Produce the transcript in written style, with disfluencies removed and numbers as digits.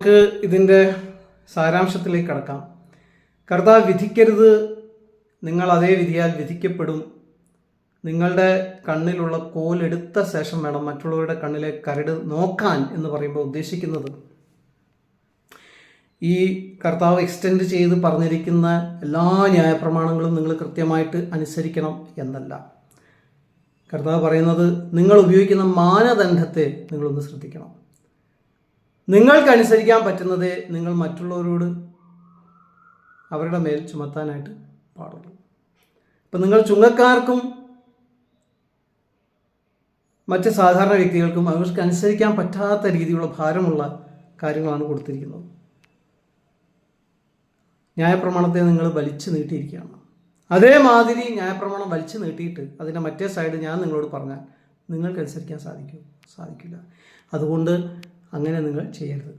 നമുക്ക് ഇതിൻ്റെ സാരാംശത്തിലേക്ക് കടക്കാം. കർത്താവ് വിധിക്കരുത്, നിങ്ങൾ അതേ വിധിയാൽ വിധിക്കപ്പെടും. നിങ്ങളുടെ കണ്ണിലുള്ള കോലെടുത്ത ശേഷം വേണം മറ്റുള്ളവരുടെ കണ്ണിലെ കരട് നോക്കാൻ എന്ന് പറയുമ്പോൾ ഉദ്ദേശിക്കുന്നത് ഈ കർത്താവ് എക്സ്റ്റെൻഡ് ചെയ്ത് പറഞ്ഞിരിക്കുന്ന എല്ലാ ന്യായപ്രമാണങ്ങളും നിങ്ങൾ കൃത്യമായിട്ട് അനുസരിക്കണം എന്നല്ല. കർത്താവ് പറയുന്നത് നിങ്ങൾ ഉപയോഗിക്കുന്ന മാനദണ്ഡത്തെ നിങ്ങളൊന്ന് ശ്രദ്ധിക്കണം. നിങ്ങൾക്ക് അനുസരിക്കാൻ പറ്റുന്നത് നിങ്ങൾ മറ്റുള്ളവരോട് അവരുടെ മേൽ ചുമത്താനായിട്ട് പാടുള്ളൂ. ഇപ്പം നിങ്ങൾ ചുങ്കക്കാർക്കും മറ്റ് സാധാരണ വ്യക്തികൾക്കും അവർക്ക് അനുസരിക്കാൻ പറ്റാത്ത രീതിയിലുള്ള ഭാരമുള്ള കാര്യങ്ങളാണ് കൊടുത്തിരിക്കുന്നത്. ന്യായപ്രമാണത്തെ നിങ്ങൾ വലിച്ചു നീട്ടിയിരിക്കുകയാണ്. അതേമാതിരി ന്യായപ്രമാണം വലിച്ചു നീട്ടിയിട്ട് അതിൻ്റെ മറ്റേ സൈഡ് ഞാൻ നിങ്ങളോട് പറഞ്ഞാൽ നിങ്ങൾക്ക് അനുസരിക്കാൻ സാധിക്കില്ല. അതുകൊണ്ട് അങ്ങനെ നിങ്ങൾ ചെയ്യരുത്.